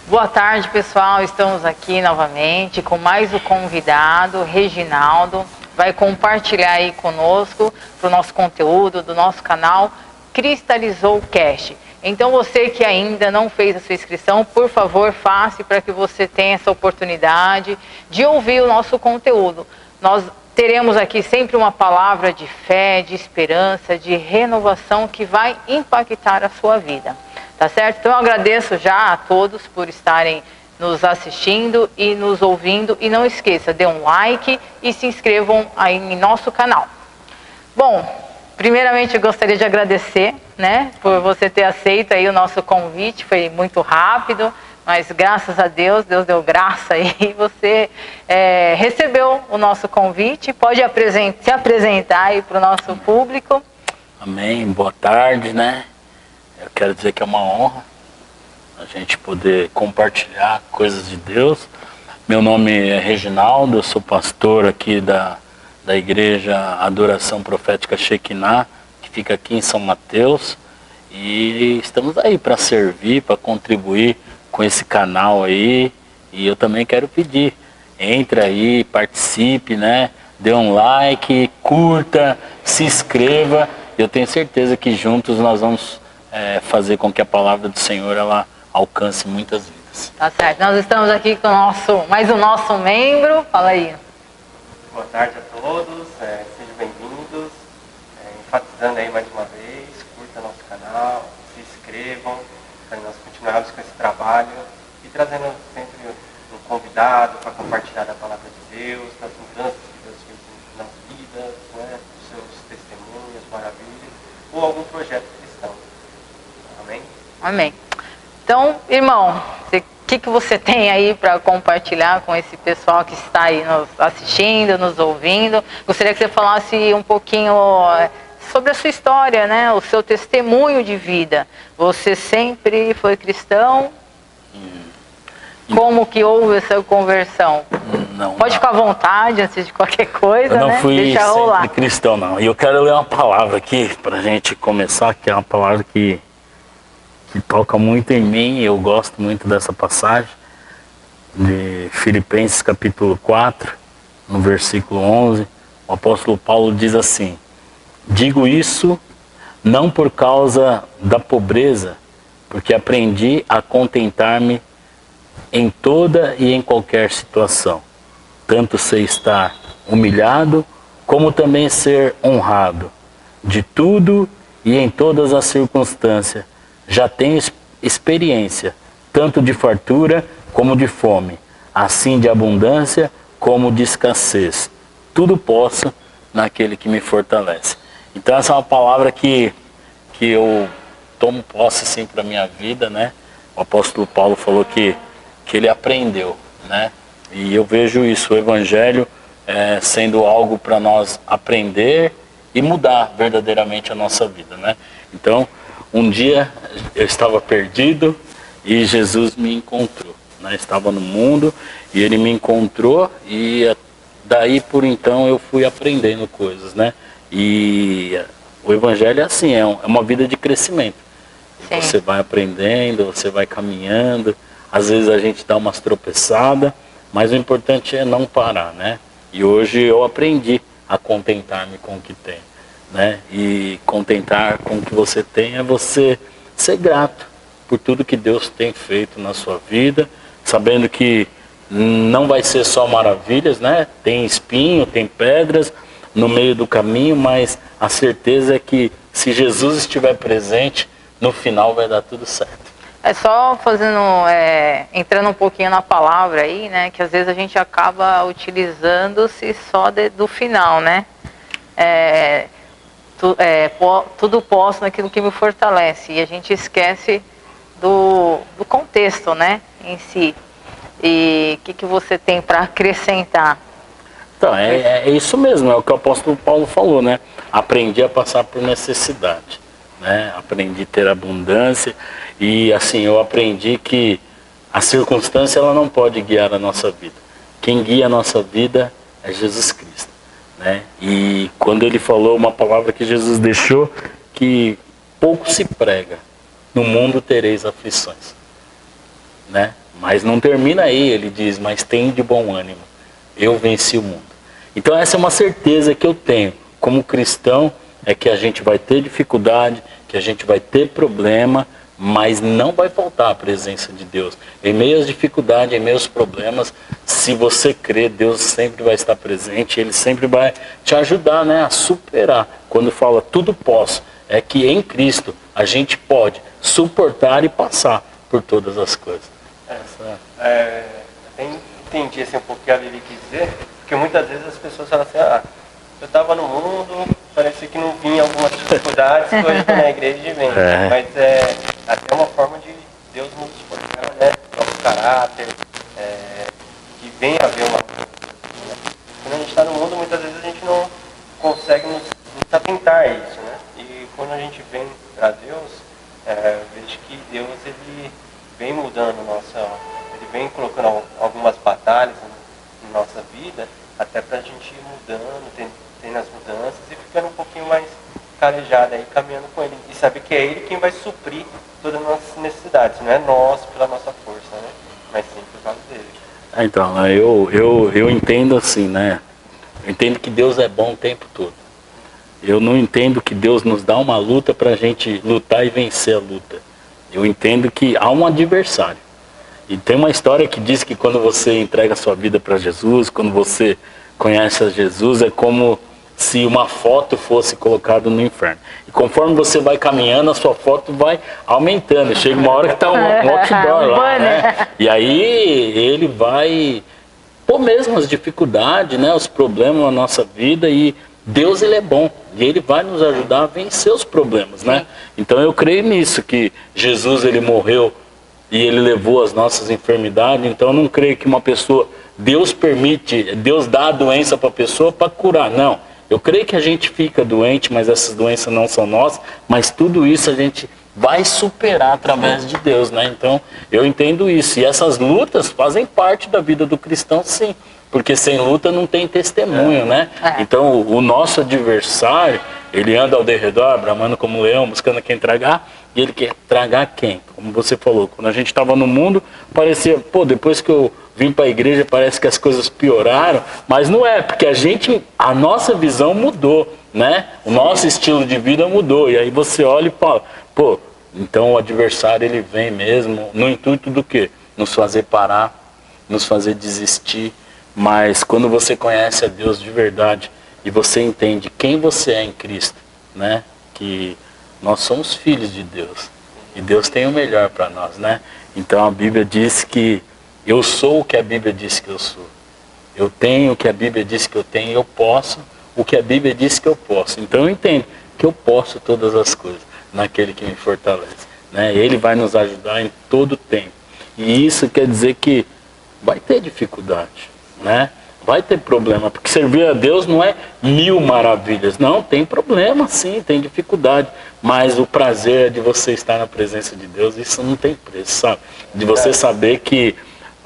Boa tarde, pessoal. Estamos aqui novamente com mais um convidado, Reginaldo. Vai compartilhar aí conosco para o nosso conteúdo do nosso canal Cristalizou Cast. Então você que ainda não fez a sua inscrição, por favor, faça para que você tenha essa oportunidade de ouvir o nosso conteúdo. Nós teremos aqui sempre uma palavra de fé, de esperança, de renovação que vai impactar a sua vida. Tá certo? Então eu agradeço já a todos por estarem nos assistindo e nos ouvindo. E não esqueça, dê um like e se inscrevam aí em nosso canal. Bom, primeiramente eu gostaria de agradecer, né, por você ter aceito aí o nosso convite. Foi muito rápido, mas graças a Deus, Deus deu graça aí. Você recebeu o nosso convite. Pode se apresentar aí para o nosso público. Amém. Boa tarde, né? Eu quero dizer que é uma honra a gente poder compartilhar coisas de Deus. Meu nome é Reginaldo, eu sou pastor aqui da igreja Adoração Profética Shekinah, que fica aqui em São Mateus. E estamos aí para servir, para contribuir com esse canal aí. E eu também quero pedir, entre aí, participe, né? Dê um like, curta, se inscreva. Eu tenho certeza que juntos nós vamos fazer com que a palavra do Senhor ela alcance muitas vidas. Tá certo. Nós estamos aqui com mais o nosso membro. Fala aí. Boa tarde a todos, sejam bem-vindos. Enfatizando aí mais uma vez, curta nosso canal, se inscrevam, para nós continuarmos com esse trabalho e trazendo sempre um convidado para compartilhar a palavra de Deus, das mudanças que Deus fez nas vidas, né, os seus testemunhos, maravilhas, ou algum projeto cristão. Amém? Amém. Então, irmão, o que você tem aí para compartilhar com esse pessoal que está aí nos assistindo, nos ouvindo? Gostaria que você falasse um pouquinho sobre a sua história, né? O seu testemunho de vida. Você sempre foi cristão? Como que houve essa conversão? Pode ficar à vontade antes de qualquer coisa, né? Eu não fui Deixa sempre rolar. cristão, não. E eu quero ler uma palavra aqui, para a gente começar, que é uma palavra que toca muito em mim. Eu gosto muito dessa passagem, de Filipenses capítulo 4, no versículo 11. O apóstolo Paulo diz assim: digo isso não por causa da pobreza, porque aprendi a contentar-me em toda e em qualquer situação. Tanto sei estar humilhado, como também ser honrado. De tudo e em todas as circunstâncias, já tenho experiência, tanto de fartura como de fome, assim de abundância como de escassez. Tudo posso naquele que me fortalece. Então essa é uma palavra que eu tomo posse assim para a minha vida, né? O apóstolo Paulo falou que ele aprendeu, né? E eu vejo isso, o Evangelho sendo algo para nós aprender e mudar verdadeiramente a nossa vida, né? Então, um dia eu estava perdido e Jesus me encontrou, né? Estava no mundo e ele me encontrou, e daí por então eu fui aprendendo coisas, né? E o Evangelho é assim, é uma vida de crescimento. Sim. Você vai aprendendo, você vai caminhando. Às vezes a gente dá umas tropeçadas, mas o importante é não parar, né? E hoje eu aprendi a contentar-me com o que tenho, né? E contentar com o que você tem é você ser grato por tudo que Deus tem feito na sua vida, sabendo que não vai ser só maravilhas, né? Tem espinho, tem pedras no meio do caminho, mas a certeza é que se Jesus estiver presente, no final vai dar tudo certo. É só entrando um pouquinho na palavra aí, né? Que às vezes a gente acaba utilizando-se só do final, né? Tudo posso naquilo que me fortalece. E a gente esquece do contexto, né? Em si. E o que você tem para acrescentar? Então, é isso mesmo, é o que o apóstolo Paulo falou, né? Aprendi a passar por necessidade, né? Aprendi a ter abundância. E assim, eu aprendi que a circunstância ela não pode guiar a nossa vida. Quem guia a nossa vida é Jesus Cristo, né? E quando ele falou uma palavra que Jesus deixou, que pouco se prega, no mundo tereis aflições. né? Mas não termina aí, ele diz, mas tem de bom ânimo, eu venci o mundo. Então essa é uma certeza que eu tenho como cristão, é que a gente vai ter dificuldade, que a gente vai ter problema, mas não vai faltar a presença de Deus. Em meio às dificuldades, em meio aos problemas, se você crer, Deus sempre vai estar presente, Ele sempre vai te ajudar, né, a superar. Quando fala tudo posso, é que em Cristo a gente pode suportar e passar por todas as coisas. Eu entendi assim, um pouco o que a Lili quis dizer, porque muitas vezes as pessoas falam assim, eu estava no mundo, parecia que não vinha algumas dificuldades, hoje estou na igreja e vem. Mas é até uma forma de Deus nos forjar, né? Nosso caráter, que vem a ver uma... Quando a gente está no mundo, muitas vezes a gente não consegue nos atentar a isso, né? E quando a gente vem para Deus, eu vejo que Deus, ele vem mudando ele vem colocando algumas batalhas na nossa vida, até para a gente ir mudando, tendo as mudanças e ficando um pouquinho mais calejado aí, caminhando com Ele. E saber que é Ele quem vai suprir todas as nossas necessidades, não é nós pela nossa força, né? Mas sim por causa dele. Então, eu entendo assim, né? Eu entendo que Deus é bom o tempo todo. Eu não entendo que Deus nos dá uma luta para a gente lutar e vencer a luta. Eu entendo que há um adversário. E tem uma história que diz que quando você entrega a sua vida para Jesus, quando você conhece a Jesus, é como se uma foto fosse colocada no inferno. E conforme você vai caminhando, a sua foto vai aumentando. Chega uma hora que está um outdoor lá, né? E aí ele vai pôr mesmo as dificuldades, né? Os problemas na nossa vida, e Deus, ele é bom. E ele vai nos ajudar a vencer os problemas, né? Então eu creio nisso, que Jesus, ele morreu e ele levou as nossas enfermidades. Então eu não creio que uma pessoa, Deus dá a doença para a pessoa para curar, não. Eu creio que a gente fica doente, mas essas doenças não são nossas, mas tudo isso a gente vai superar através de Deus, né? Então eu entendo isso, e essas lutas fazem parte da vida do cristão, sim, porque sem luta não tem testemunho, né? Então o nosso adversário, ele anda ao derredor, bramando como leão, buscando quem tragar. E ele quer tragar quem? Como você falou, quando a gente estava no mundo, parecia, depois que eu vim para a igreja, parece que as coisas pioraram, mas não é, porque a nossa visão mudou, né? O nosso estilo de vida mudou, e aí você olha e fala, então o adversário, ele vem mesmo, no intuito do quê? Nos fazer parar, nos fazer desistir, mas quando você conhece a Deus de verdade, e você entende quem você é em Cristo, né? Que nós somos filhos de Deus. E Deus tem o melhor para nós, né? Então a Bíblia diz que eu sou o que a Bíblia diz que eu sou. Eu tenho o que a Bíblia diz que eu tenho, e eu posso o que a Bíblia diz que eu posso. Então eu entendo que eu posso todas as coisas naquele que me fortalece, né? Ele vai nos ajudar em todo o tempo. E isso quer dizer que vai ter dificuldade, né? Vai ter problema, porque servir a Deus não é 1000 maravilhas. Não, tem problema sim, tem dificuldade. Mas o prazer é de você estar na presença de Deus, isso não tem preço, sabe? De você saber que,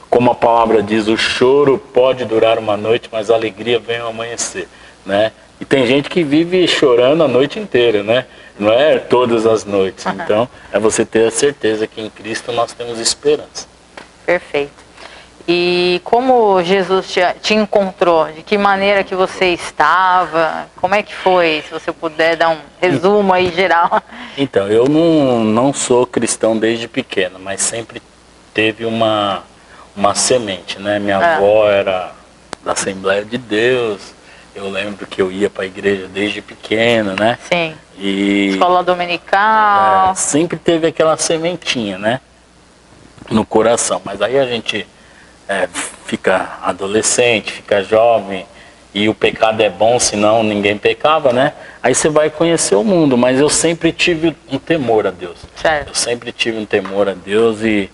como a palavra diz, o choro pode durar uma noite, mas a alegria vem ao amanhecer, né? E tem gente que vive chorando a noite inteira, né? Não é todas as noites. Então, é você ter a certeza que em Cristo nós temos esperança. Perfeito. E como Jesus te encontrou? De que maneira que você estava? Como é que foi? Se você puder dar um resumo aí geral. Então, eu não sou cristão desde pequeno, mas sempre teve uma semente, né? Minha avó era da Assembleia de Deus. Eu lembro que eu ia para a igreja desde pequeno, né? Sim. E escola dominical. Sempre teve aquela sementinha, né? No coração. Mas aí a gente fica adolescente, fica jovem, e o pecado é bom, senão ninguém pecava, né? Aí você vai conhecer o mundo, mas eu sempre tive um temor a Deus. Certo. Eu sempre tive um temor a Deus, e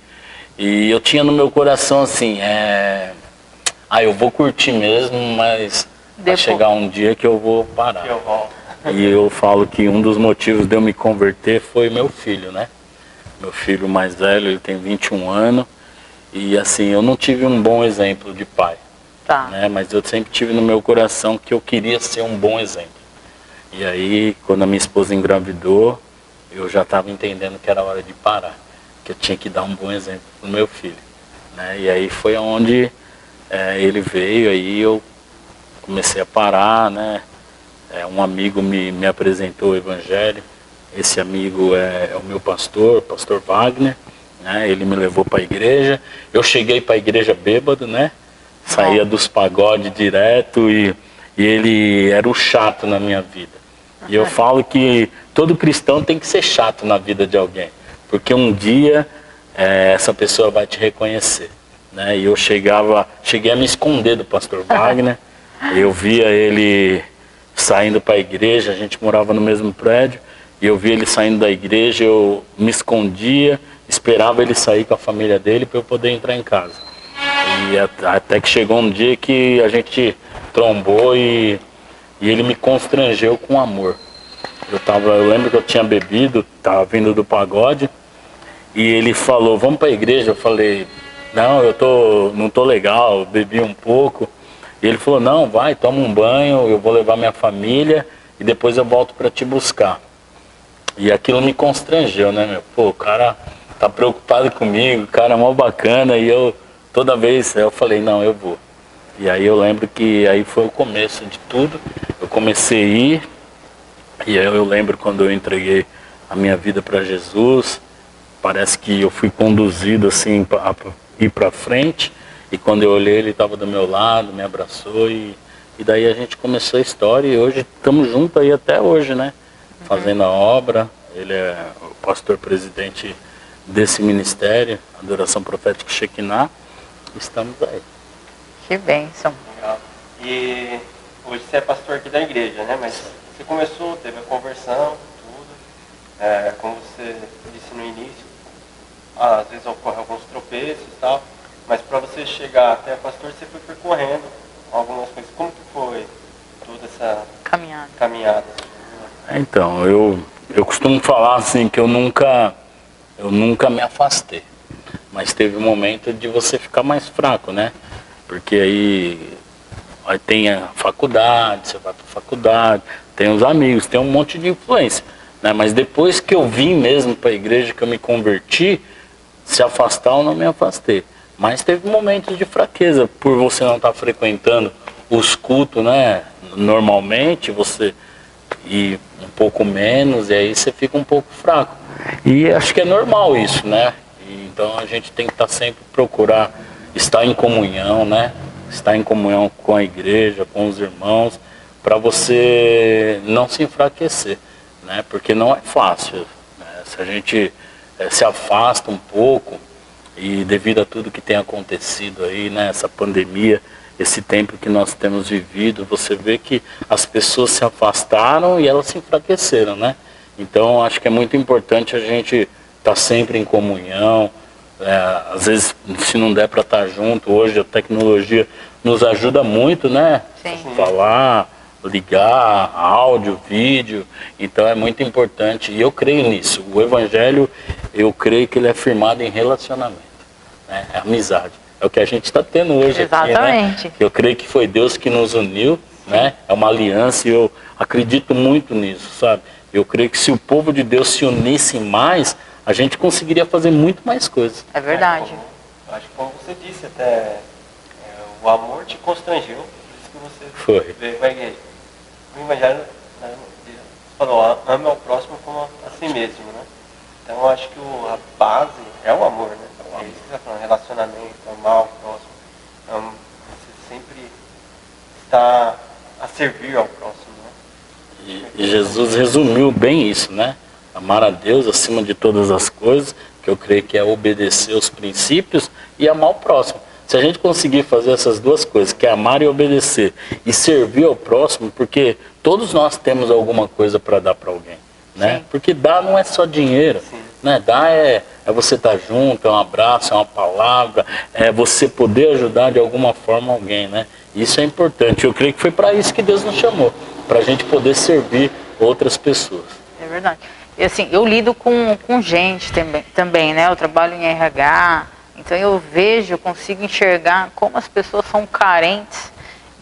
eu tinha no meu coração assim, eu vou curtir mesmo, mas vai chegar um dia que eu vou parar. E eu falo que um dos motivos de eu me converter foi meu filho, né? Meu filho mais velho, ele tem 21 anos, e assim, eu não tive um bom exemplo de pai, né? Mas eu sempre tive no meu coração que eu queria ser um bom exemplo. E aí, quando a minha esposa engravidou, eu já estava entendendo que era hora de parar. Que que eu tinha que dar um bom exemplo pro meu filho, né? E aí foi onde ele veio, aí eu comecei a parar, né? Um amigo me apresentou o Evangelho. Esse amigo é o meu pastor Wagner, né? Ele me levou para a igreja. Eu cheguei para a igreja bêbado, né? Saía dos pagodes direto e ele era o chato na minha vida. E eu falo que todo cristão tem que ser chato na vida de alguém, porque um dia essa pessoa vai te reconhecer, né? E eu cheguei a me esconder do pastor Wagner. Eu via ele saindo para a igreja, a gente morava no mesmo prédio, e eu via ele saindo da igreja, eu me escondia, esperava ele sair com a família dele para eu poder entrar em casa. E até que chegou um dia que a gente trombou e ele me constrangeu com amor. Eu lembro que eu tinha bebido, estava vindo do pagode, e ele falou, vamos para a igreja. Eu falei, não, não tô legal, eu bebi um pouco. E ele falou, não, vai, toma um banho, eu vou levar minha família e depois eu volto para te buscar. E aquilo me constrangeu, né, meu? Pô, o cara tá preocupado comigo, o cara é mó bacana, e toda vez eu falei, não, eu vou. E aí eu lembro que aí foi o começo de tudo. Eu comecei a ir, e aí eu lembro quando eu entreguei a minha vida para Jesus, parece que eu fui conduzido assim para ir para frente, e quando eu olhei ele estava do meu lado, me abraçou, e daí a gente começou a história, e hoje estamos juntos aí até hoje, né? Fazendo a obra. Ele é o pastor presidente desse ministério, Adoração Profética Shekinah. Estamos aí. Que bênção. Legal. E hoje você é pastor aqui da igreja, né? Mas você começou, teve a conversão, tudo. Como você disse no início, às vezes ocorrem alguns tropeços e tal. Mas para você chegar até pastor, você foi percorrendo algumas coisas. Como que foi toda essa caminhada? Então, eu costumo falar assim que eu nunca me afastei. Mas teve um momento de você ficar mais fraco, né? Porque aí tem a faculdade, você vai para a faculdade, tem os amigos, tem um monte de influência, né? Mas depois que eu vim mesmo para a igreja, que eu me converti, se afastar eu não me afastei. Mas teve momentos de fraqueza, por você não estar frequentando os cultos, né? Normalmente você ir um pouco menos, e aí você fica um pouco fraco. E acho que é normal isso, né? Então a gente tem que estar sempre procurar estar em comunhão, né? Estar em comunhão com a igreja, com os irmãos, para você não se enfraquecer, né? Porque não é fácil, né? Se a gente se afasta um pouco, e devido a tudo que tem acontecido aí, né? Essa pandemia, esse tempo que nós temos vivido, você vê que as pessoas se afastaram e elas se enfraqueceram, né? Então acho que é muito importante a gente estar sempre em comunhão. Às vezes, se não der para estar junto, hoje a tecnologia nos ajuda muito, né? Sim. Falar, ligar, áudio, vídeo. Então é muito importante, e eu creio nisso. O Evangelho, eu creio que ele é firmado em relacionamento, né? É amizade. É o que a gente está tendo hoje. Exatamente. Aqui, né? Eu creio que foi Deus que nos uniu, né? É uma aliança, e eu acredito muito nisso, sabe? Eu creio que se o povo de Deus se unisse mais, a gente conseguiria fazer muito mais coisas. É verdade. Acho que como você disse até, o amor te constrangeu, por isso que você veio com a igreja. O Evangelho, né, falou, ame ao próximo como a si mesmo, né? Então eu acho que a base é o amor, né? É isso que você está falando, relacionamento, amar ao próximo. Então, você sempre está a servir ao próximo, né? E Jesus resumiu bem isso, né? Amar a Deus acima de todas as coisas, que eu creio que é obedecer os princípios, e amar o próximo. Se a gente conseguir fazer essas duas coisas, que é amar e obedecer, e servir ao próximo, porque todos nós temos alguma coisa para dar para alguém, né? Sim. Porque dar não é só dinheiro, né? Dar é você estar junto, é um abraço, é uma palavra, é você poder ajudar de alguma forma alguém, né? Isso é importante. Eu creio que foi para isso que Deus nos chamou, para a gente poder servir outras pessoas. É verdade. E assim, eu lido com gente também, né? Eu trabalho em RH, então eu vejo, eu consigo enxergar como as pessoas são carentes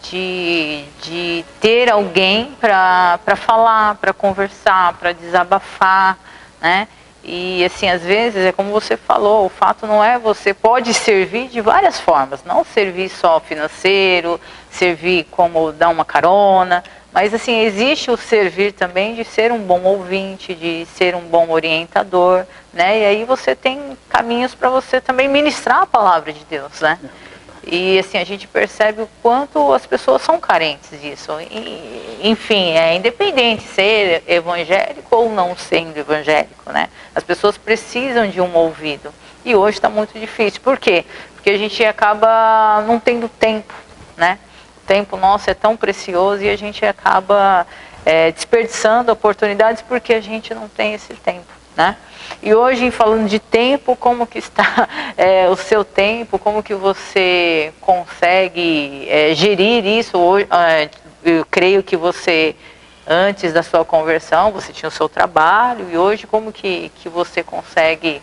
de ter alguém para falar, para conversar, para desabafar, né? E assim, às vezes, é como você falou, o fato não é você pode servir de várias formas, não servir só financeiro, servir como dar uma carona, mas assim, existe o servir também de ser um bom ouvinte, de ser um bom orientador, né? E aí você tem caminhos para você também ministrar a palavra de Deus, né? E assim, a gente percebe o quanto as pessoas são carentes disso. E, enfim, é independente ser evangélico ou não sendo evangélico, né? As pessoas precisam de um ouvido. E hoje está muito difícil. Por quê? Porque a gente acaba não tendo tempo, né? O tempo nosso é tão precioso e a gente acaba desperdiçando oportunidades porque a gente não tem esse tempo, né? E hoje, falando de tempo, como que está o seu tempo, como que você consegue gerir isso? Hoje, eu creio que você, antes da sua conversão, você tinha o seu trabalho, e hoje como que você consegue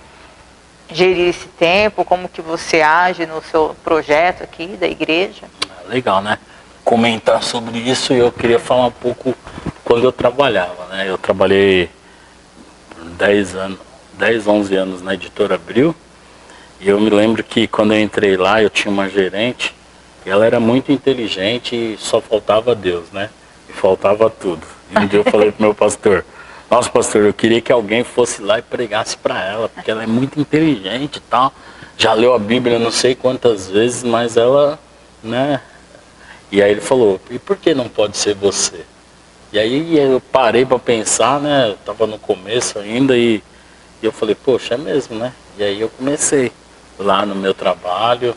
gerir esse tempo, como que você age no seu projeto aqui da igreja? Legal, né? Comentar sobre isso, eu queria falar um pouco quando eu trabalhava, né? Eu trabalhei por 10, 11 anos na Editora Abril, e eu me lembro que quando eu entrei lá, eu tinha uma gerente, e ela era muito inteligente e só faltava Deus, né? E faltava tudo. E um dia eu falei pro meu pastor, nossa pastor, eu queria que alguém fosse lá e pregasse para ela, porque ela é muito inteligente e tal, já leu a Bíblia não sei quantas vezes, mas ela, né? E aí ele falou, e por que não pode ser você? E aí eu parei para pensar, né? Eu tava no começo ainda e eu falei, poxa, é mesmo, né? E aí eu comecei lá no meu trabalho,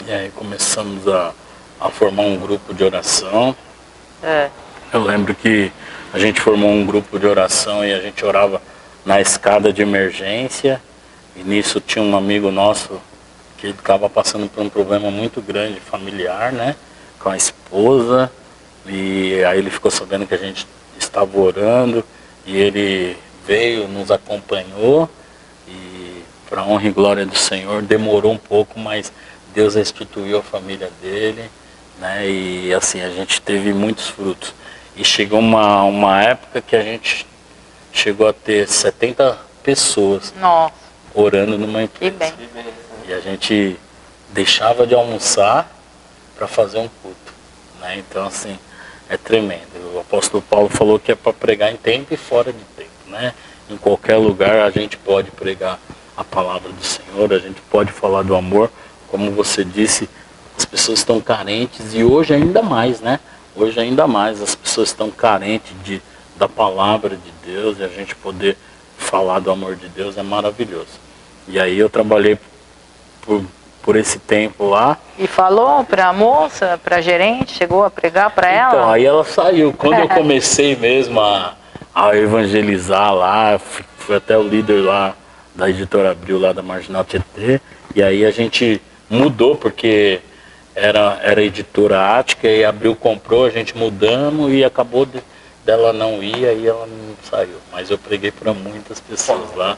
e aí começamos a formar um grupo de oração. Eu lembro que a gente formou um grupo de oração e a gente orava na escada de emergência, e nisso tinha um amigo nosso que estava passando por um problema muito grande familiar, né? Com a esposa, e aí ele ficou sabendo que a gente estava orando, e ele veio, nos acompanhou, e para honra e glória do Senhor, demorou um pouco, mas Deus restituiu a família dele, né? E assim, a gente teve muitos frutos. E chegou uma época que a gente chegou a ter 70 pessoas orando numa empresa. E a gente deixava de almoçar para fazer um culto, né? Então assim, é tremendo. O apóstolo Paulo falou que é para pregar em tempo e fora de tempo, né? Em qualquer lugar a gente pode pregar a palavra do Senhor, a gente pode falar do amor. Como você disse, as pessoas estão carentes, e hoje ainda mais, né? Hoje ainda mais as pessoas estão carentes da palavra de Deus, e a gente poder falar do amor de Deus é maravilhoso. E aí eu trabalhei por esse tempo lá. E falou para a moça, para a gerente, chegou a pregar para ela? Então, aí ela saiu. Quando eu comecei mesmo a evangelizar lá, fui até o líder lá da Editora Abril, lá da Marginal Tietê, e aí a gente mudou, porque era editora Ática, e a Abril comprou, a gente mudamos, e acabou dela não ir, aí ela não saiu. Mas eu preguei para muitas pessoas lá,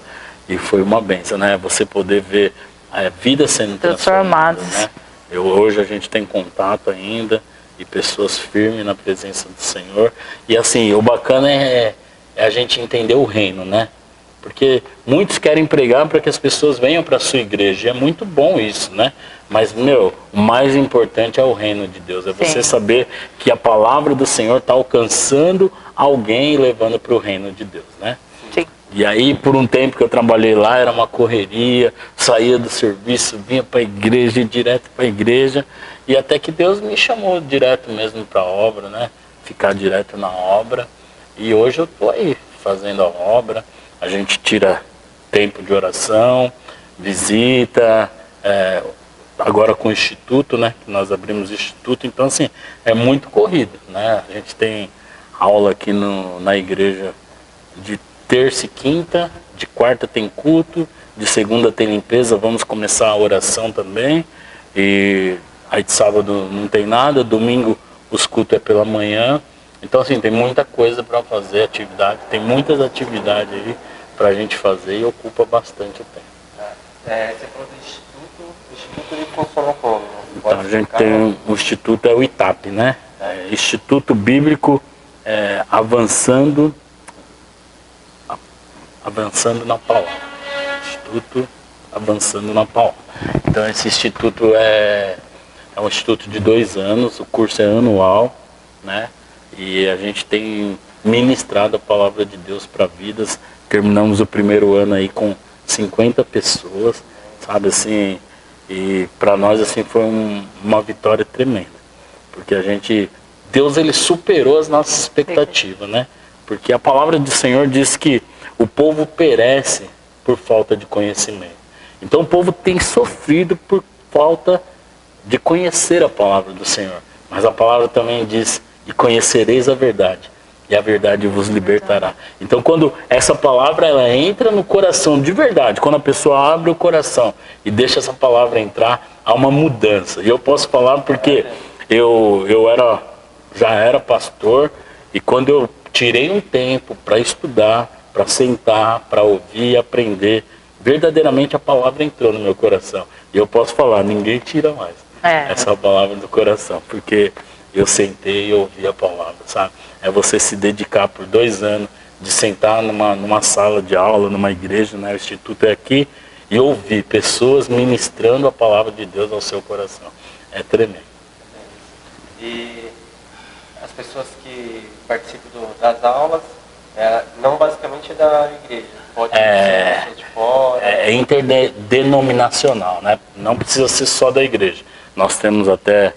e foi uma bênção, né? Você poder ver a vida sendo transformada, né? Hoje a gente tem contato ainda, e pessoas firmes na presença do Senhor. E assim, o bacana é a gente entender o reino, né? Porque muitos querem pregar para que as pessoas venham para a sua igreja, e é muito bom isso, né? Mas, o mais importante é o reino de Deus, é você saber que a palavra do Senhor está alcançando alguém e levando para o reino de Deus, né? Sim. E aí, por um tempo que eu trabalhei lá, era uma correria, saía do serviço, vinha para a igreja, ia direto para a igreja, e até que Deus me chamou direto mesmo para a obra, né? Ficar direto na obra, e hoje eu estou aí fazendo a obra. A gente tira tempo de oração, visita, agora com o Instituto, né? Que nós abrimos o Instituto, então assim, é muito corrido, né? A gente tem aula aqui na igreja de terça e quinta, de quarta tem culto, de segunda tem limpeza, vamos começar a oração também, e aí de sábado não tem nada, domingo os cultos é pela manhã. Então assim, tem muita coisa para fazer, atividade, tem muitas atividades aí para a gente fazer, e ocupa bastante o tempo. Você falou do Instituto, o Instituto ele funciona como? Então a gente tem o Instituto, é o ITAP, né? Instituto Bíblico Avançando Avançando na Palavra. Instituto Avançando na Palavra. Então esse instituto é um instituto de 2 anos, o curso é anual, né? E a gente tem ministrado a Palavra de Deus para vidas. Terminamos o primeiro ano aí com 50 pessoas, sabe, assim, e para nós assim foi uma vitória tremenda, porque Deus ele superou as nossas expectativas, né? Porque a palavra do Senhor diz que o povo perece por falta de conhecimento. Então o povo tem sofrido por falta de conhecer a palavra do Senhor. Mas a palavra também diz, e conhecereis a verdade, e a verdade vos libertará. Então quando essa palavra ela entra no coração de verdade, quando a pessoa abre o coração e deixa essa palavra entrar, há uma mudança. E eu posso falar porque eu já era pastor, e quando eu tirei um tempo para estudar, para sentar, para ouvir e aprender, verdadeiramente a palavra entrou no meu coração. E eu posso falar, ninguém tira mais essa palavra do coração, porque eu sentei e ouvi a palavra, sabe? É você se dedicar por 2 anos, de sentar numa sala de aula, numa igreja, né? O instituto é aqui, e ouvir pessoas ministrando a palavra de Deus ao seu coração. É tremendo. E as pessoas que participam das aulas, não basicamente da igreja, pode ser de fora. É interdenominacional, né? Não precisa ser só da igreja. Nós temos até,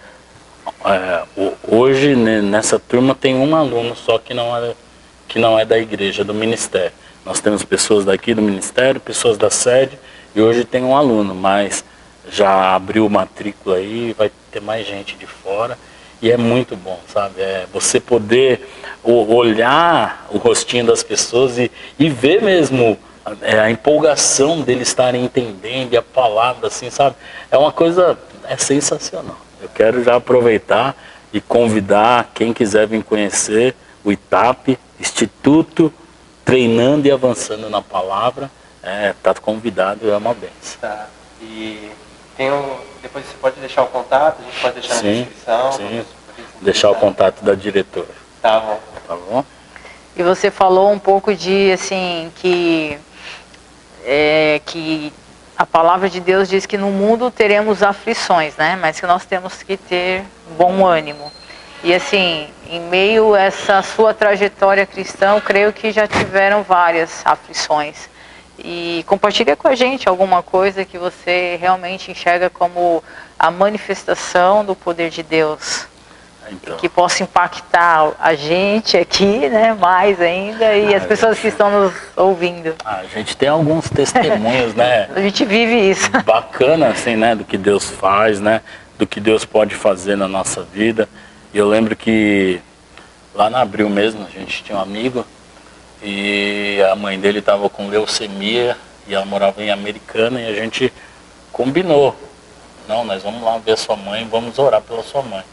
hoje nessa turma tem um aluno só que não é da igreja, do ministério. Nós temos pessoas daqui do ministério, pessoas da sede, e hoje tem um aluno, mas já abriu matrícula aí, vai ter mais gente de fora. E é muito bom, sabe? Você poder olhar o rostinho das pessoas e ver mesmo a empolgação deles estarem entendendo, e a palavra, assim, sabe? É uma coisa sensacional. Eu quero já aproveitar e convidar quem quiser vir conhecer o ITAP, Instituto Treinando e Avançando na Palavra. Tá convidado, é uma bênção. Tá. E depois você pode deixar o contato, a gente pode deixar na descrição. Sim, deixar o contato da diretora. Tá bom. Tá bom? E você falou um pouco de, assim, que a palavra de Deus diz que no mundo teremos aflições, né? Mas que nós temos que ter bom ânimo. E assim, em meio a essa sua trajetória cristã, eu creio que já tiveram várias aflições. E compartilha com a gente alguma coisa que você realmente enxerga como a manifestação do poder de Deus. Então, que possa impactar a gente aqui, né, mais ainda, e as pessoas que estão nos ouvindo. A gente tem alguns testemunhos, né? A gente vive isso. Bacana, assim, né, do que Deus faz, né, do que Deus pode fazer na nossa vida. E eu lembro que lá na Abril mesmo, a gente tinha um amigo, e a mãe dele estava com leucemia, e ela morava em Americana, e a gente combinou. Não, nós vamos lá ver a sua mãe, vamos orar pela sua mãe.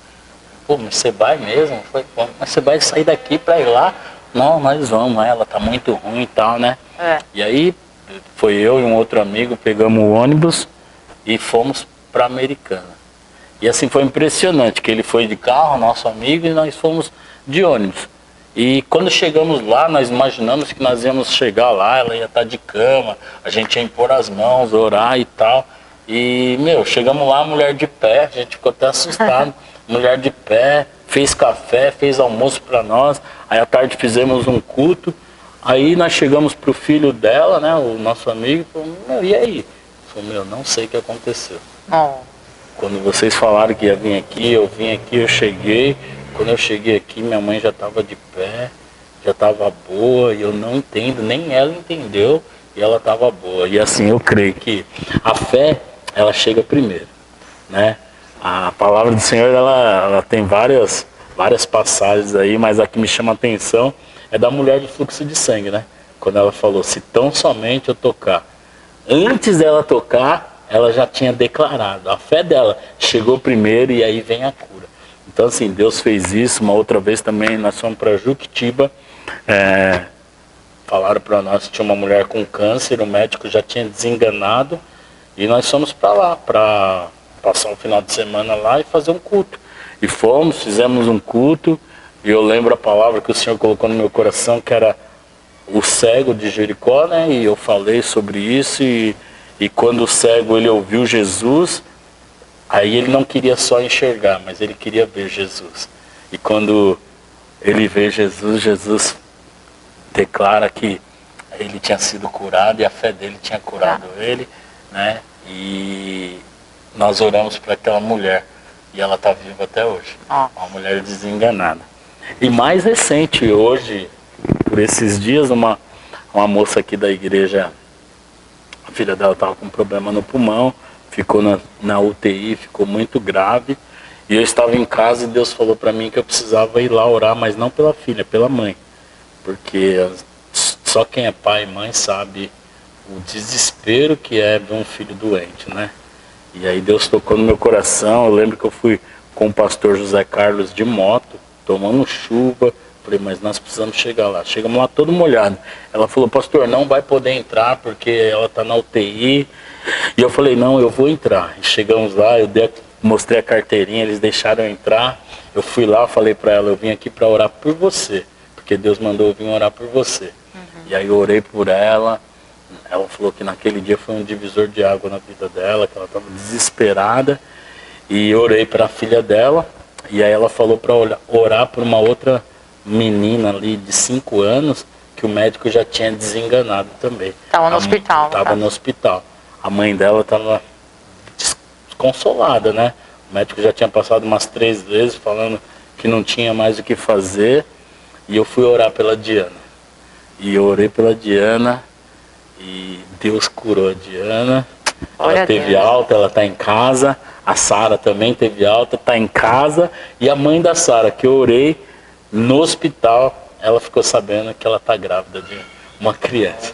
Pô, mas você vai mesmo? Foi, mas você vai sair daqui para ir lá? Não, nós vamos, ela tá muito ruim e tal, né? E aí, foi eu e um outro amigo, pegamos o ônibus e fomos para Americana. E assim, foi impressionante, que ele foi de carro, nosso amigo, e nós fomos de ônibus. E quando chegamos lá, nós imaginamos que nós íamos chegar lá, ela ia estar de cama, a gente ia impor as mãos, orar e tal. E, chegamos lá, a mulher de pé, a gente ficou até assustado. Mulher de pé, fez café, fez almoço para nós. Aí à tarde fizemos um culto. Aí nós chegamos pro filho dela, né, o nosso amigo, e falou, e aí? Falou, não sei o que aconteceu. Quando vocês falaram que ia vir aqui, eu vim aqui, eu cheguei. Quando eu cheguei aqui, minha mãe já estava de pé, já estava boa, e eu não entendo, nem ela entendeu, e ela estava boa. E assim, eu creio que a fé, ela chega primeiro, né? A palavra do Senhor, ela tem várias passagens aí, mas a que me chama a atenção é da mulher de fluxo de sangue, né? Quando ela falou, se tão somente eu tocar. Antes dela tocar, ela já tinha declarado. A fé dela chegou primeiro e aí vem a cura. Então assim, Deus fez isso. Uma outra vez também, nós fomos para Juquitiba, falaram para nós que tinha uma mulher com câncer, o médico já tinha desenganado, e nós fomos para lá, para passar um final de semana lá e fazer um culto. E fizemos um culto, e eu lembro a palavra que o Senhor colocou no meu coração, que era o cego de Jericó, né? E eu falei sobre isso e quando o cego ele ouviu Jesus, aí ele não queria só enxergar, mas ele queria ver Jesus. E quando ele vê Jesus, Jesus declara que ele tinha sido curado e a fé dele tinha curado ele, né? E nós oramos para aquela mulher e ela está viva até hoje. Uma mulher desenganada. E mais recente, hoje, por esses dias, uma moça aqui da igreja, a filha dela estava com um problema no pulmão, ficou na UTI, ficou muito grave. E eu estava em casa e Deus falou para mim que eu precisava ir lá orar, mas não pela filha, pela mãe. Porque só quem é pai e mãe sabe o desespero que é ver um filho doente, né? E aí Deus tocou no meu coração. Eu lembro que eu fui com o pastor José Carlos de moto, tomando chuva. Falei, mas nós precisamos chegar lá. Chegamos lá todo molhado. Ela falou, pastor, não vai poder entrar porque ela está na UTI. E eu falei, não, eu vou entrar. E chegamos lá, mostrei a carteirinha, eles deixaram eu entrar. Eu fui lá, falei para ela, eu vim aqui para orar por você, porque Deus mandou eu vir orar por você. E aí eu orei por ela. Ela falou que naquele dia foi um divisor de água na vida dela, que ela estava desesperada. E orei para a filha dela. E aí ela falou para orar por uma outra menina ali de 5 anos, que o médico já tinha desenganado também. Estava no hospital. Estava no hospital. A mãe dela estava desconsolada, né? O médico já tinha passado umas 3 vezes falando que não tinha mais o que fazer. E eu fui orar pela Diana. E eu orei pela Diana e Deus curou a Diana. Ela teve alta, ela está em casa. A Sara também teve alta, está em casa. E a mãe da Sara, que eu orei no hospital, ela ficou sabendo que ela está grávida de uma criança.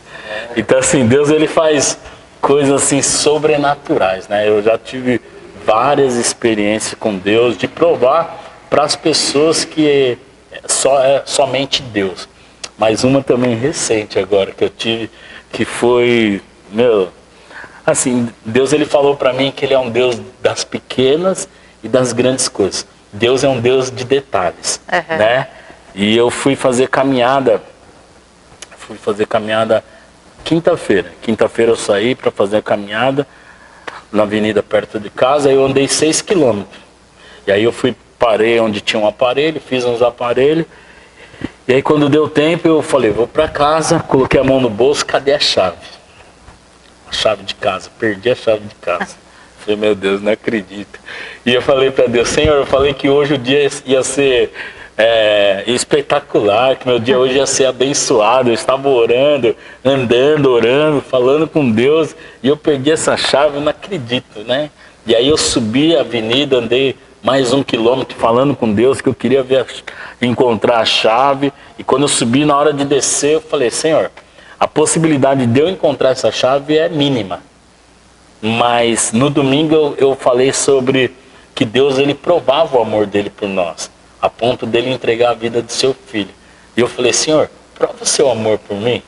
Então assim, Deus ele faz coisas assim sobrenaturais, né? Eu já tive várias experiências com Deus, de provar para as pessoas que é somente Deus. Mas uma também recente agora que eu tive, que foi, assim, Deus ele falou para mim que ele é um Deus das pequenas e das grandes coisas. Deus é um Deus de detalhes, né? E eu fui fazer caminhada quinta-feira. Quinta-feira eu saí para fazer a caminhada na avenida perto de casa, aí eu andei 6 quilômetros. E aí eu parei onde tinha um aparelho, fiz uns aparelhos. E aí quando deu tempo eu falei, vou para casa, coloquei a mão no bolso, cadê a chave? A chave de casa, perdi a chave de casa. Falei, meu Deus, não acredito. E eu falei para Deus, Senhor, eu falei que hoje o dia ia ser espetacular, que meu dia hoje ia ser abençoado. Eu estava orando, andando, orando, falando com Deus, e eu perdi essa chave, eu não acredito, né? E aí eu subi a avenida, andei mais 1 quilômetro falando com Deus, que eu queria encontrar a chave. E quando eu subi, na hora de descer, eu falei, Senhor, a possibilidade de eu encontrar essa chave é mínima. Mas no domingo eu falei sobre que Deus ele provava o amor dele por nós, a ponto dele entregar a vida do seu filho. E eu falei, Senhor, prova o seu amor por mim.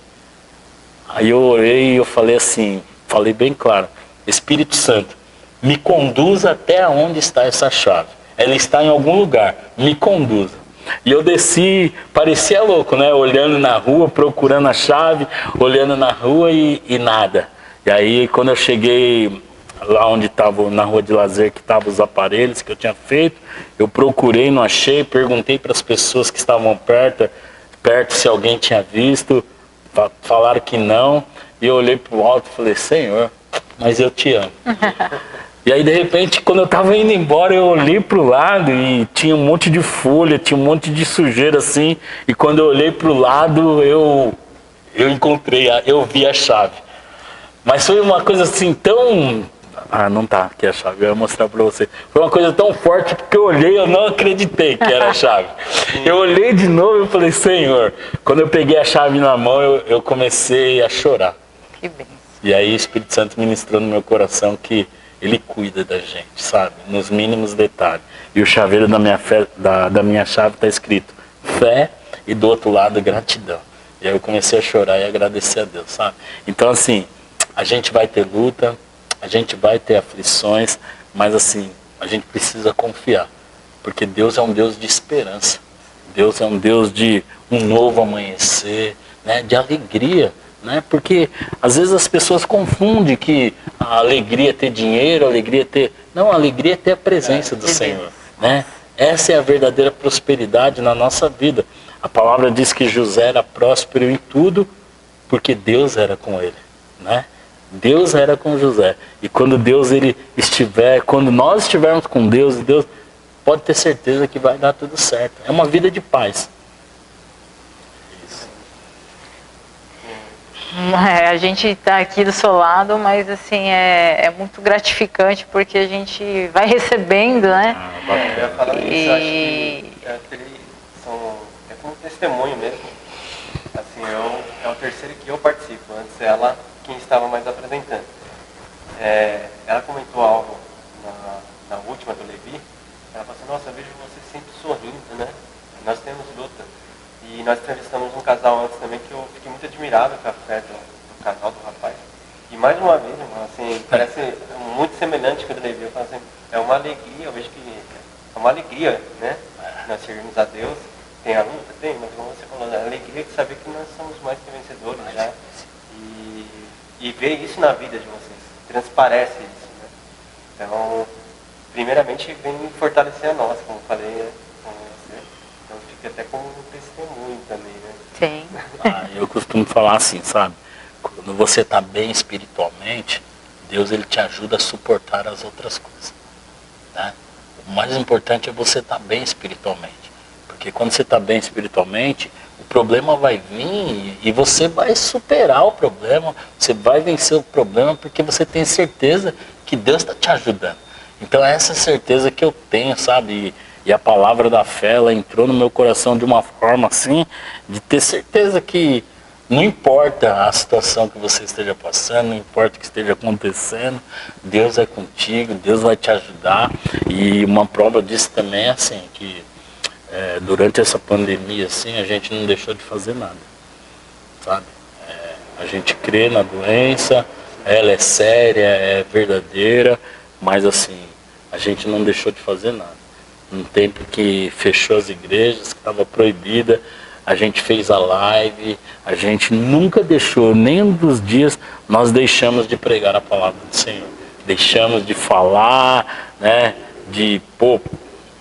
Aí eu orei e eu falei assim, falei bem claro, Espírito Santo, me conduza até onde está essa chave. Ela está em algum lugar, me conduza. E eu desci, parecia louco, né? Olhando na rua, procurando a chave, olhando na rua e nada. E aí quando eu cheguei lá onde estava, na rua de lazer, que estavam os aparelhos que eu tinha feito, eu procurei, não achei, perguntei para as pessoas que estavam perto se alguém tinha visto, falaram que não. E eu olhei para o alto e falei, Senhor, mas eu te amo. E aí de repente, quando eu estava indo embora, eu olhei para o lado e tinha um monte de folha, tinha um monte de sujeira assim. E quando eu olhei para o lado, eu eu vi a chave. Mas foi uma coisa assim tão... não tá aqui a chave, eu ia mostrar para você. Foi uma coisa tão forte, porque eu olhei, eu não acreditei que era a chave. Eu olhei de novo e falei, Senhor, quando eu peguei a chave na mão, eu comecei a chorar. Que bem. E aí o Espírito Santo ministrou no meu coração que Ele cuida da gente, sabe? Nos mínimos detalhes. E o chaveiro da minha chave está escrito fé e do outro lado gratidão. E aí eu comecei a chorar e agradecer a Deus, sabe? Então assim, a gente vai ter luta, a gente vai ter aflições, mas assim, a gente precisa confiar. Porque Deus é um Deus de esperança. Deus é um Deus de um novo amanhecer. né, de alegria, né? Porque às vezes as pessoas confundem que a alegria é ter dinheiro, a alegria é ter... Não, a alegria é ter a presença do Senhor, né? Essa é a verdadeira prosperidade na nossa vida. A palavra diz que José era próspero em tudo porque Deus era com ele, né? Deus era com José. E quando quando nós estivermos com Deus, Deus pode ter certeza que vai dar tudo certo. É uma vida de paz. A gente está aqui do seu lado, mas assim, é muito gratificante porque a gente vai recebendo, né? Eu ia falar isso, acho que é como testemunho mesmo. Assim, é o terceiro que eu participo, antes ela quem estava mais apresentando. Ela comentou algo na última do Levi, ela falou assim, nossa, eu vejo você sempre sorrindo, né? Nós temos luta. E nós entrevistamos um casal antes também que eu fiquei muito admirado com a fé do casal, do rapaz. E mais uma vez, irmão, assim, parece muito semelhante com o do Levi. Eu falo assim, é uma alegria, eu vejo que é uma alegria, né? Nós servimos a Deus. Tem a luta? Tem, mas como você falou, a alegria de saber que nós somos mais que vencedores já. E ver isso na vida de vocês, transparece isso, né? Então, primeiramente vem fortalecer a nós, como falei, né? Então fica até como um testemunho também, né? Sim. Eu costumo falar assim, sabe? Quando você está bem espiritualmente, Deus ele te ajuda a suportar as outras coisas, né? O mais importante é você estar bem espiritualmente. Porque quando você está bem espiritualmente, o problema vai vir e você vai superar o problema, você vai vencer o problema porque você tem certeza que Deus está te ajudando. Então é essa certeza que eu tenho, sabe? E a palavra da fé, ela entrou no meu coração de uma forma assim, de ter certeza que não importa a situação que você esteja passando, não importa o que esteja acontecendo, Deus é contigo, Deus vai te ajudar. E uma prova disso também é assim, que durante essa pandemia assim, a gente não deixou de fazer nada, sabe? A gente crê na doença, ela é séria, é verdadeira, mas assim, a gente não deixou de fazer nada. No tempo que fechou as igrejas, que estava proibida, a gente fez a live, a gente nunca deixou, nem um dos dias nós deixamos de pregar a palavra do Senhor. Deixamos de falar, né?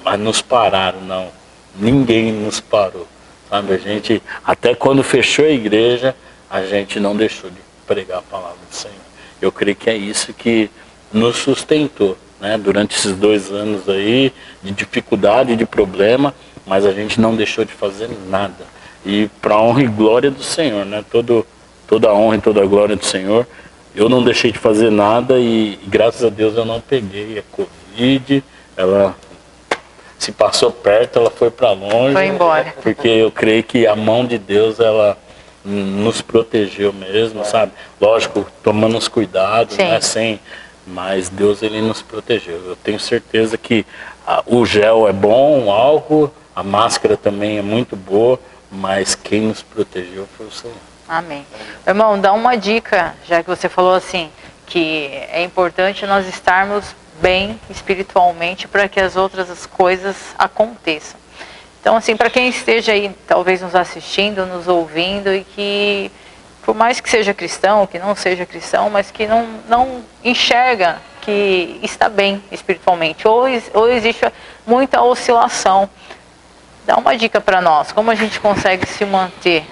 Mas nos pararam, não. Ninguém nos parou, sabe? A gente, até quando fechou a igreja, a gente não deixou de pregar a palavra do Senhor. Eu creio que é isso que nos sustentou, né? Durante esses 2 anos aí, de dificuldade, de problema, mas a gente não deixou de fazer nada. E para a honra e glória do Senhor, né? Toda a honra e toda a glória do Senhor. Eu não deixei de fazer nada e graças a Deus eu não peguei a Covid. Ela se passou perto, ela foi para longe. Foi embora. Porque eu creio que a mão de Deus, ela nos protegeu mesmo, sabe? Lógico, tomando os cuidados, sim, né? Mas Deus, ele nos protegeu. Eu tenho certeza que o gel é bom, o álcool, a máscara também é muito boa, mas quem nos protegeu foi o Senhor. Amém. Irmão, dá uma dica, já que você falou assim, que é importante nós estarmos bem espiritualmente para que as outras coisas aconteçam. Então, assim, para quem esteja aí, talvez nos assistindo, nos ouvindo, e que, por mais que seja cristão, que não seja cristão, mas que não enxerga que está bem espiritualmente, ou existe muita oscilação, dá uma dica para nós, como a gente consegue se manter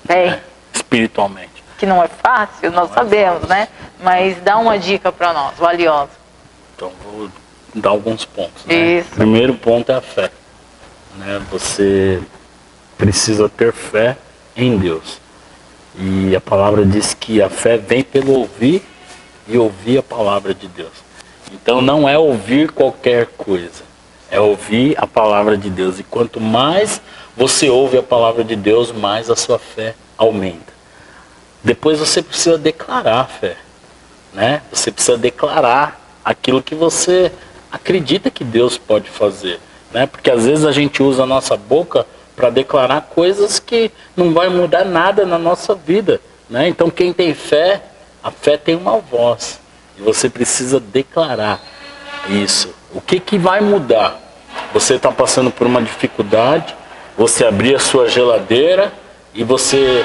bem, espiritualmente. Que não é fácil, nós sabemos, né? Mas dá uma dica para nós, valiosa. Então, vou dar alguns pontos, né? Isso. Primeiro ponto é a fé, né? Você precisa ter fé em Deus. E a palavra diz que a fé vem pelo ouvir e ouvir a palavra de Deus. Então não é ouvir qualquer coisa, é ouvir a palavra de Deus. E quanto mais você ouve a palavra de Deus, mais a sua fé aumenta. Depois você precisa declarar a fé, né? Você precisa declarar aquilo que você acredita que Deus pode fazer, né? Porque às vezes a gente usa a nossa boca para declarar coisas que não vai mudar nada na nossa vida, né? Então quem tem fé, a fé tem uma voz. E você precisa declarar isso. O que vai mudar? Você está passando por uma dificuldade, você abrir a sua geladeira e você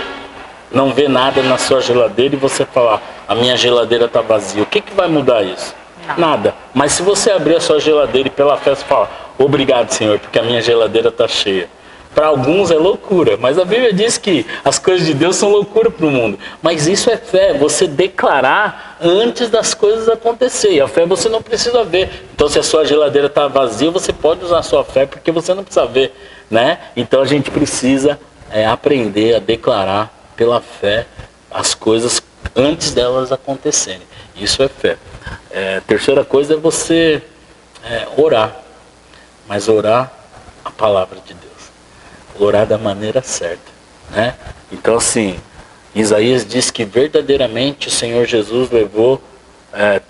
não vê nada na sua geladeira e você falar, a minha geladeira está vazia, o que vai mudar isso? Não. Nada. Mas se você abrir a sua geladeira e pela fé você fala, obrigado, Senhor, porque a minha geladeira está cheia. Para alguns é loucura, mas a Bíblia diz que as coisas de Deus são loucura para o mundo. Mas isso é fé, você declarar antes das coisas acontecerem. A fé você não precisa ver. Então se a sua geladeira está vazia, você pode usar a sua fé porque você não precisa ver, né? Então a gente precisa aprender a declarar pela fé as coisas antes delas acontecerem. Isso é fé. Terceira coisa é você orar. Mas orar a palavra de Deus. Orar da maneira certa, né? Então assim, Isaías diz que verdadeiramente o Senhor Jesus levou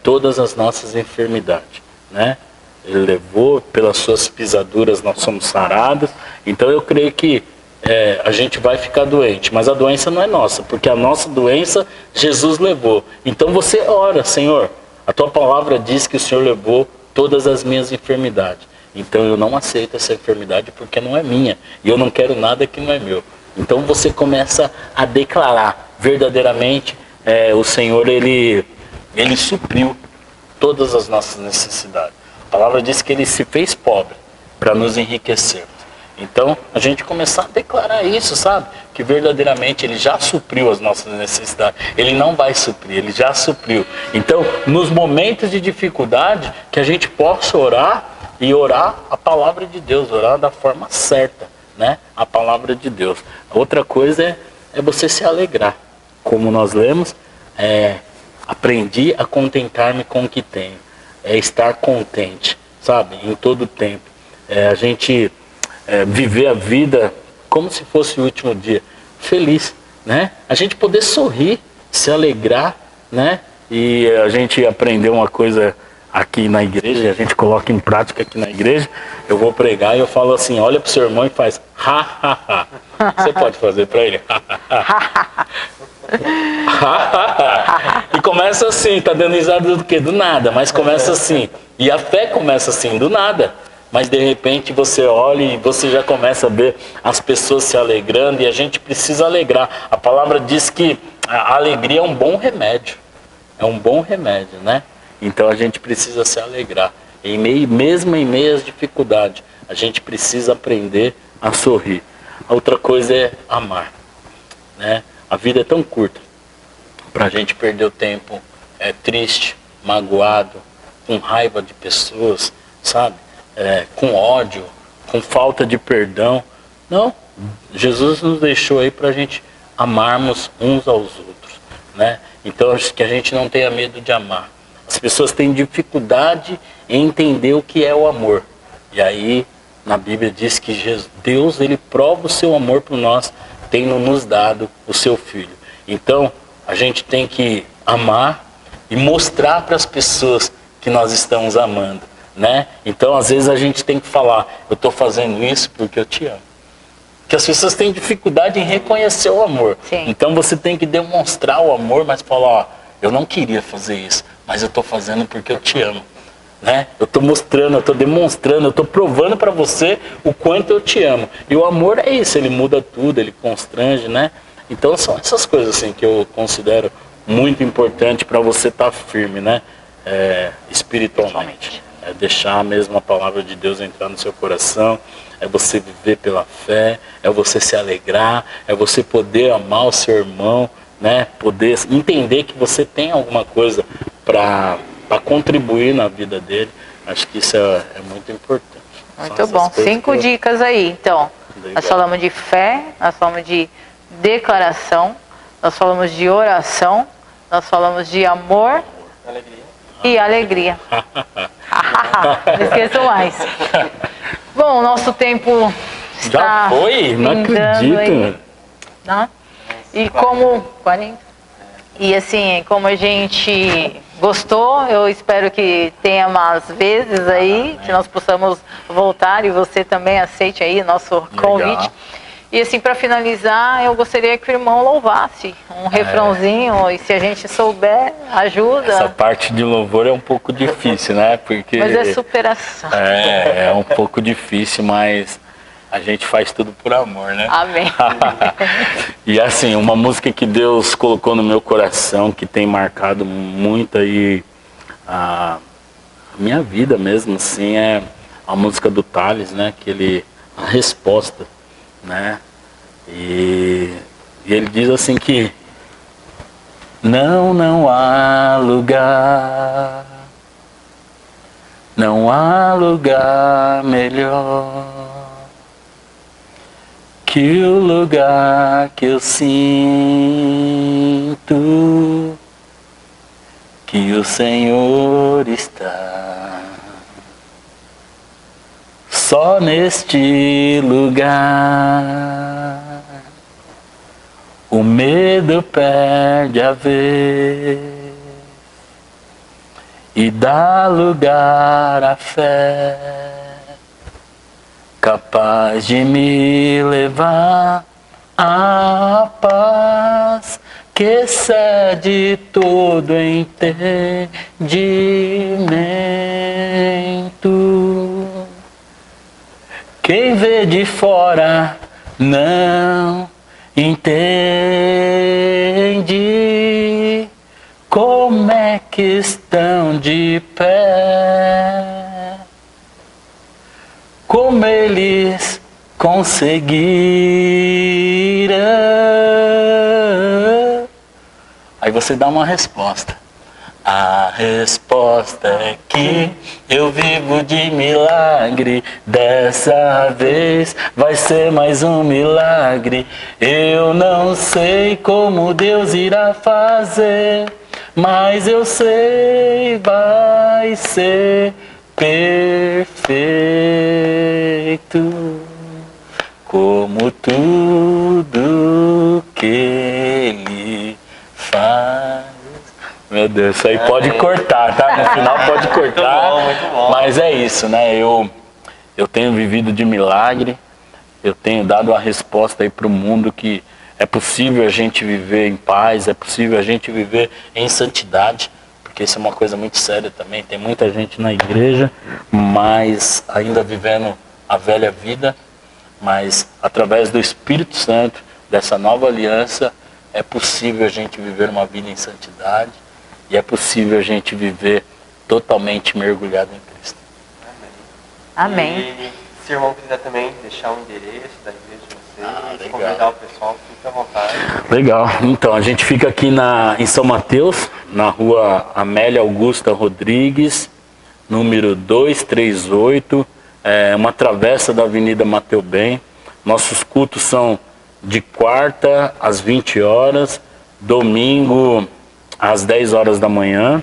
todas as nossas enfermidades, né? Ele levou, pelas suas pisaduras nós somos sarados. Então eu creio que a gente vai ficar doente, mas a doença não é nossa, porque a nossa doença Jesus levou. Então você ora, Senhor, a tua palavra diz que o Senhor levou todas as minhas enfermidades. Então eu não aceito essa enfermidade porque não é minha. E eu não quero nada que não é meu. Então você começa a declarar verdadeiramente, o Senhor ele supriu todas as nossas necessidades. A palavra diz que ele se fez pobre para nos enriquecer. Então a gente começar a declarar isso, sabe? Que verdadeiramente ele já supriu as nossas necessidades. Ele não vai suprir, ele já supriu. Então nos momentos de dificuldade que a gente possa orar, e orar a palavra de Deus, orar da forma certa, né? A palavra de Deus. Outra coisa é você se alegrar. Como nós lemos, aprendi a contentar-me com o que tenho. É estar contente, sabe? Em todo tempo. A gente viver a vida como se fosse o último dia. Feliz, né? A gente poder sorrir, se alegrar, né? E a gente aprendeu uma coisa aqui na igreja, a gente coloca em prática aqui na igreja. Eu vou pregar e eu falo assim, olha pro seu irmão e faz ha, ha, ha. Você pode fazer para ele? E começa assim, tá dando risada do quê? Do nada, mas começa assim. E a fé começa assim, do nada. Mas de repente você olha e você já começa a ver as pessoas se alegrando e a gente precisa alegrar. A palavra diz que a alegria é um bom remédio. É um bom remédio, né? Então a gente precisa se alegrar. Mesmo em meio às dificuldades, a gente precisa aprender a sorrir. A outra coisa é amar, né? A vida é tão curta para a gente perder o tempo triste, magoado, com raiva de pessoas, sabe? Com ódio, com falta de perdão. Não, Jesus nos deixou aí para a gente amarmos uns aos outros, né? Então acho que a gente não tenha medo de amar. As pessoas têm dificuldade em entender o que é o amor. E aí, na Bíblia diz que Deus, ele prova o seu amor por nós, tendo nos dado o seu Filho. Então, a gente tem que amar e mostrar para as pessoas que nós estamos amando, né? Então, às vezes a gente tem que falar, eu estou fazendo isso porque eu te amo. Porque as pessoas têm dificuldade em reconhecer o amor. Sim. Então, você tem que demonstrar o amor, mas falar, ó, eu não queria fazer isso, mas eu estou fazendo porque eu te amo, né? Eu estou mostrando, eu estou demonstrando, eu estou provando para você o quanto eu te amo. E o amor é isso, ele muda tudo, ele constrange, né? Então são essas coisas assim que eu considero muito importante para você estar firme, né? Espiritualmente. É deixar mesmo a palavra de Deus entrar no seu coração, é você viver pela fé, é você se alegrar, é você poder amar o seu irmão, né? Poder entender que você tem alguma coisa para contribuir na vida dele. Acho que isso é muito importante. Muito bom. 5 dicas aí, então. Legal. Nós falamos de fé, nós falamos de declaração, nós falamos de oração, nós falamos de amor e alegria. Não esqueçam mais. Bom, nosso tempo está Já foi? Não acredito. aí, né? E como 40? E assim, como a gente gostou, eu espero que tenha mais vezes aí, que nós possamos voltar e você também aceite aí nosso convite. E assim, para finalizar, eu gostaria que o irmão louvasse um refrãozinho, e se a gente souber, ajuda. Essa parte de louvor é um pouco difícil, né? Porque mas é superação. É um pouco difícil, mas a gente faz tudo por amor, né? Amém. E assim, uma música que Deus colocou no meu coração, que tem marcado muito aí a minha vida mesmo, assim, é a música do Thales, né? A resposta, né? E ele diz assim que não há lugar, não há lugar melhor que o lugar que eu sinto que o Senhor está. Só neste lugar o medo perde a vez e dá lugar à fé, capaz de me levar à paz que excede todo entendimento. Quem vê de fora não entende como é que estão de pé, como eles conseguiram. Aí você dá uma resposta. A resposta é que eu vivo de milagre. Dessa vez vai ser mais um milagre. Eu não sei como Deus irá fazer, mas eu sei, vai ser perfeito, como tudo que Ele faz. Meu Deus, isso aí pode cortar, tá? No final pode cortar. Muito bom. Mas é isso, né? Eu tenho vivido de milagre, eu tenho dado a resposta aí para o mundo que é possível a gente viver em paz, é possível a gente viver em santidade, porque isso é uma coisa muito séria também. Tem muita gente na igreja, mas ainda vivendo a velha vida, mas através do Espírito Santo, dessa nova aliança, é possível a gente viver uma vida em santidade. E é possível a gente viver totalmente mergulhado em Cristo. Amém. E se o irmão quiser também deixar o endereço da igreja de vocês, legal. convidar o pessoal, fique à vontade. Legal. Então, a gente fica aqui em São Mateus, na rua Amélia Augusta Rodrigues, número 238, uma travessa da Avenida Mateu Bem. Nossos cultos são de quarta às 20 horas, domingo às 10 horas da manhã.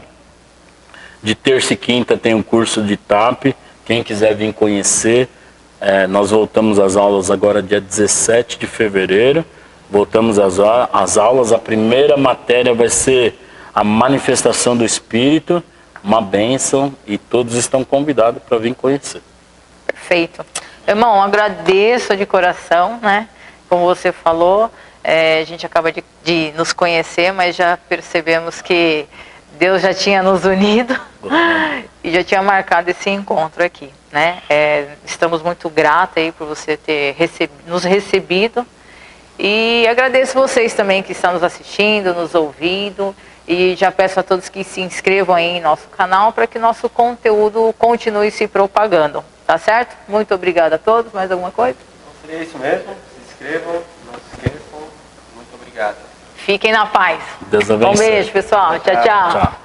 De terça e quinta tem um curso de TAP. Quem quiser vir conhecer, nós voltamos às aulas agora dia 17 de fevereiro. Voltamos às aulas. A primeira matéria vai ser a manifestação do Espírito, uma bênção, e todos estão convidados para vir conhecer. Perfeito. Irmão, agradeço de coração, né? Como você falou, a gente acaba de nos conhecer, mas já percebemos que Deus já tinha nos unido e já tinha marcado esse encontro aqui, né? Estamos muito gratos aí por você ter nos recebido, e agradeço vocês também que estão nos assistindo, nos ouvindo, e já peço a todos que se inscrevam aí em nosso canal para que nosso conteúdo continue se propagando, tá certo? Muito obrigada a todos. Mais alguma coisa? Então seria isso mesmo, se inscrevam, não se esqueçam. Muito obrigado. Fiquem na paz. Deus abençoe. Um beijo, pessoal. Tchau, tchau. Tchau.